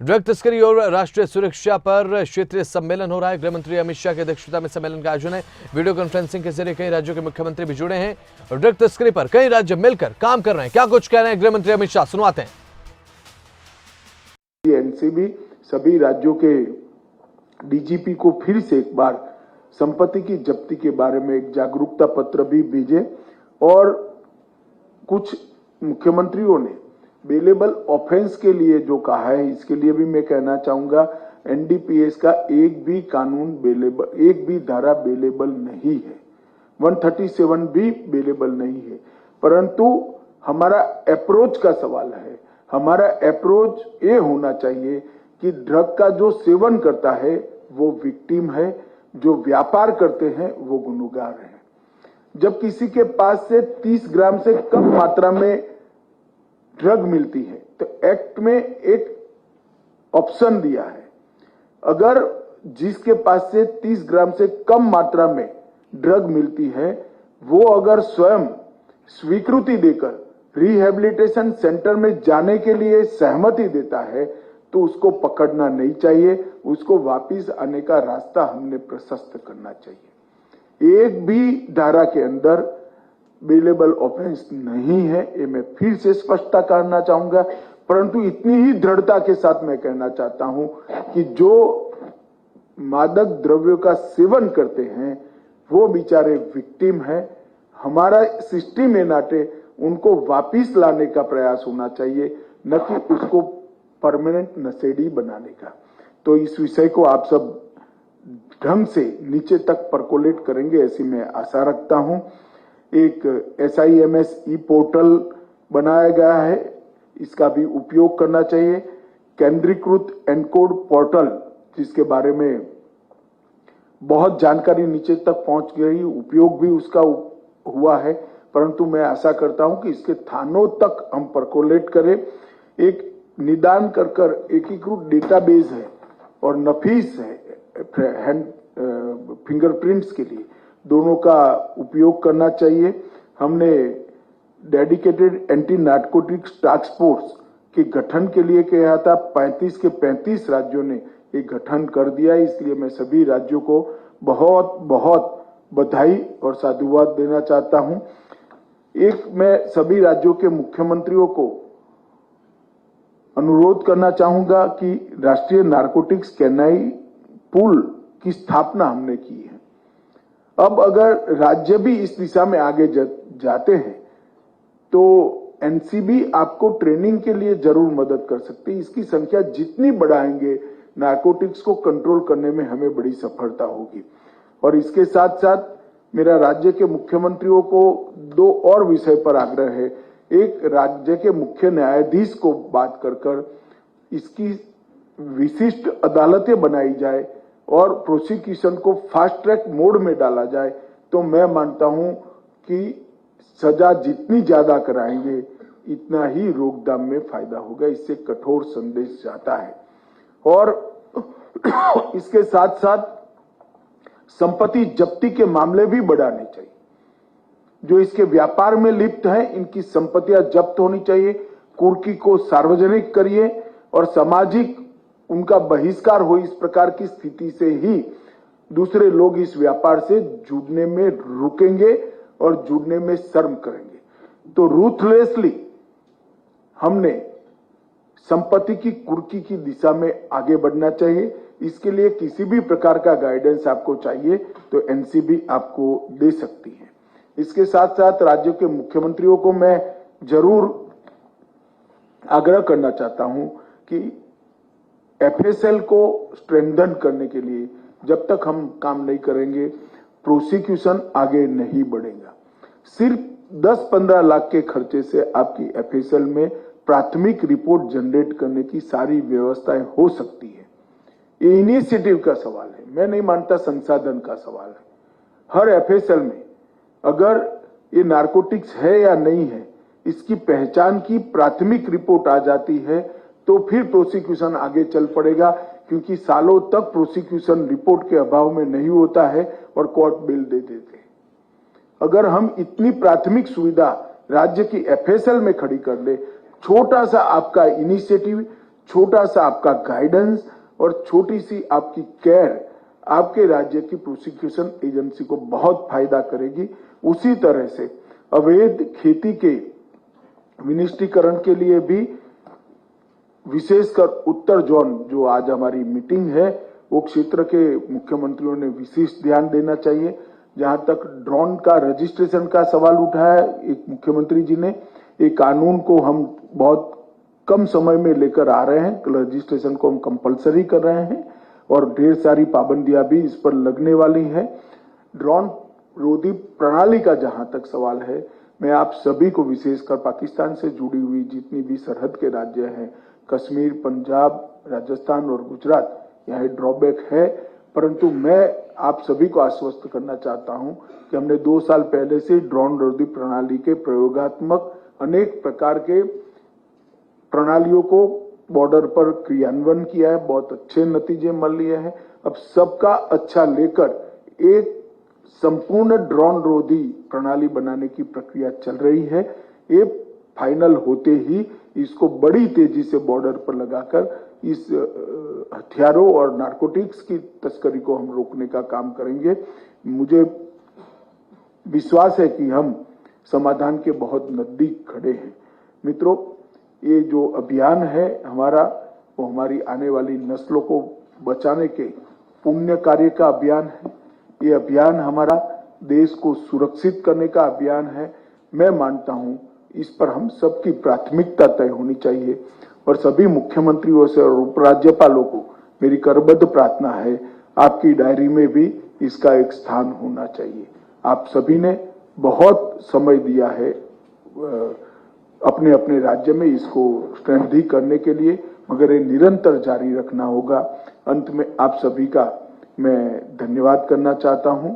Drug तस्करी और राष्ट्रीय सुरक्षा पर क्षेत्रीय सम्मेलन हो रहा है। गृह मंत्री अमित शाह की अध्यक्षता में सम्मेलन का आयोजन है। वीडियो कॉन्फ्रेंसिंग के जरिए कई राज्यों के मुख्यमंत्री भी जुड़े हैं और ड्रग तस्करी पर कई राज्य मिलकर काम कर रहे हैं। क्या कुछ कह रहे हैं गृह मंत्री अमित शाह, सुनवाते हैं। एनसीबी सभी राज्यों के डीजीपी को फिर से एक बार संपत्ति की जब्ती के बारे में एक जागरूकता पत्र भी भेजे और कुछ मुख्यमंत्रियों ने बेलेबल ऑफेंस के लिए जो कहा है, इसके लिए भी मैं कहना चाहूंगा एनडीपीएस का एक भी कानून बेलेबल, एक भी धारा बेलेबल नहीं है, 137 भी बेलेबल नहीं है। परंतु हमारा अप्रोच का सवाल है। हमारा अप्रोच ये होना चाहिए कि ड्रग का जो सेवन करता है वो विक्टिम है, जो व्यापार करते हैं वो गुनहगार है। जब किसी के पास से 30 ग्राम से कम मात्रा में ड्रग मिलती है तो एक्ट में एक ऑप्शन दिया है, अगर जिसके पास से 30 ग्राम से कम मात्रा में ड्रग मिलती है वो अगर स्वयं स्वीकृति देकर रिहेबिलिटेशन सेंटर में जाने के लिए सहमति देता है तो उसको पकड़ना नहीं चाहिए, उसको वापस आने का रास्ता हमने प्रशस्त करना चाहिए। एक भी धारा के अंदर बेलेबल ऑफेंस नहीं है, ये मैं फिर से स्पष्टता करना चाहूंगा। परंतु इतनी ही दृढ़ता के साथ मैं कहना चाहता हूं कि जो मादक द्रव्यों का सेवन करते हैं वो बेचारे विक्टिम है। हमारा सिस्टम में नाटे उनको वापिस लाने का प्रयास होना चाहिए, न कि उसको परमानेंट नशेड़ी बनाने का। तो इस विषय को आप सब ढंग से नीचे तक परकोलेट करेंगे ऐसी मैं आशा रखता हूं। एक SIMS ई पोर्टल बनाया गया है, इसका भी उपयोग करना चाहिए। केंद्रीकृत एनकोड पोर्टल जिसके बारे में बहुत जानकारी नीचे तक पहुंच गई, उपयोग भी उसका हुआ है, परंतु मैं आशा करता हूं कि इसके थानों तक हम परकोलेट करें। एक निदान कर एकीकृत डेटाबेस है और नफीस है फिंगरप्रिंट्स के लिए, दोनों का उपयोग करना चाहिए। हमने dedicated anti narcotics task force के गठन के लिए कहा था, 35 के 35 राज्यों ने एक गठन कर दिया। इसलिए मैं सभी राज्यों को बहुत बहुत बधाई और साधुवाद देना चाहता हूं। एक मैं सभी राज्यों के मुख्यमंत्रियों को अनुरोध करना चाहूंगा कि राष्ट्रीय नारकोटिक्स कैनाई पूल की स्थापना हमने की है। अब अगर राज्य भी इस दिशा में आगे जाते हैं तो एनसीबी आपको ट्रेनिंग के लिए जरूर मदद कर सकती है। इसकी संख्या जितनी बढ़ाएंगे नारकोटिक्स को कंट्रोल करने में हमें बड़ी सफलता होगी। और इसके साथ साथ मेरा राज्य के मुख्यमंत्रियों को दो और विषय पर आग्रह है। एक, राज्य के मुख्य न्यायाधीश को बात कर इसकी विशिष्ट अदालतें बनाई जाए और प्रोसिक्यूशन को फास्ट ट्रैक मोड में डाला जाए तो मैं मानता हूं कि सजा जितनी ज्यादा कराएंगे इतना ही रोकथाम में फायदा होगा। इससे कठोर संदेश जाता है। और इसके साथ साथ संपत्ति जब्ती के मामले भी बढ़ाने चाहिए। जो इसके व्यापार में लिप्त हैं इनकी संपत्तियां जब्त होनी चाहिए। कुर्की को सार्वजनिक करिए और सामाजिक उनका बहिष्कार हो। इस प्रकार की स्थिति से ही दूसरे लोग इस व्यापार से जुड़ने में रुकेंगे और जुड़ने में शर्म करेंगे। तो रूथलेसली हमने संपत्ति की कुर्की की दिशा में आगे बढ़ना चाहिए। इसके लिए किसी भी प्रकार का गाइडेंस आपको चाहिए तो एनसीबी आपको दे सकती है। इसके साथ साथ राज्यों के मुख्यमंत्रियों को मैं जरूर आग्रह करना चाहता हूं कि एफएसएल को स्ट्रेंथन करने के लिए जब तक हम काम नहीं करेंगे प्रोसिक्यूशन आगे नहीं बढ़ेगा। सिर्फ 10-15 लाख के खर्चे से आपकी एफएसएल में प्राथमिक रिपोर्ट जनरेट करने की सारी व्यवस्थाएं हो सकती है। ये इनिशिएटिव का सवाल है, मैं नहीं मानता संसाधन का सवाल है। हर एफएसएल में अगर ये नारकोटिक्स है या नहीं है इसकी पहचान की प्राथमिक रिपोर्ट आ जाती है तो फिर प्रोसिक्यूशन आगे चल पड़ेगा, क्योंकि सालों तक प्रोसिक्यूशन रिपोर्ट के अभाव में नहीं होता है और कोर्ट बिल दे देते हैं। अगर हम इतनी प्राथमिक सुविधा राज्य की एफएसएल में खड़ी कर ले, छोटा सा आपका इनिशिएटिव, छोटा सा आपका गाइडेंस और छोटी सी आपकी केयर आपके राज्य की प्रोसिक्यूशन एजेंसी को बहुत फायदा करेगी। उसी तरह से अवैध खेती के विनिष्टीकरण के लिए भी विशेषकर उत्तर जोन जो आज हमारी मीटिंग है वो क्षेत्र के मुख्यमंत्रियों ने विशेष ध्यान देना चाहिए। जहां तक ड्रोन का रजिस्ट्रेशन का सवाल उठाया एक मुख्यमंत्री जी ने, एक कानून को हम बहुत कम समय में लेकर आ रहे हैं, रजिस्ट्रेशन को हम कंपलसरी कर रहे हैं और ढेर सारी पाबंदियां भी इस पर लगने वाली है। ड्रोन रोधी प्रणाली का जहां तक सवाल है, मैं आप सभी को विशेषकर पाकिस्तान से जुड़ी हुई जितनी भी सरहद के राज्य हैं, कश्मीर, पंजाब, राजस्थान और गुजरात, यहाँ ड्रॉबैक है, परंतु मैं आप सभी को आश्वस्त करना चाहता हूं कि हमने 2 साल पहले से ड्रोन रोधी प्रणाली के प्रयोगात्मक अनेक प्रकार के प्रणालियों को बॉर्डर पर क्रियान्वयन किया है, बहुत अच्छे नतीजे मिल लिए हैं। अब सबका अच्छा लेकर एक संपूर्ण ड्रोन रोधी प्रणाली बनाने की प्रक्रिया चल रही है। ये फाइनल होते ही इसको बड़ी तेजी से बॉर्डर पर लगाकर इस हथियारों और नारकोटिक्स की तस्करी को हम रोकने का काम करेंगे। मुझे विश्वास है कि हम समाधान के बहुत नजदीक खड़े हैं। मित्रों, ये जो अभियान है हमारा, वो हमारी आने वाली नस्लों को बचाने के पुण्य कार्य का अभियान है। ये अभियान हमारा देश को सुरक्षित करने का अभियान है। मैं मानता हूं इस पर हम सबकी प्राथमिकता तय होनी चाहिए और सभी मुख्यमंत्रियों से और उपराज्यपालों को मेरी करबद्ध प्रार्थना है, आपकी डायरी में भी इसका एक स्थान होना चाहिए। आप सभी ने बहुत समय दिया है अपने अपने राज्य में इसको स्ट्रेंथी करने के लिए, मगर ये निरंतर जारी रखना होगा। अंत में आप सभी का मैं धन्यवाद करना चाहता हूं।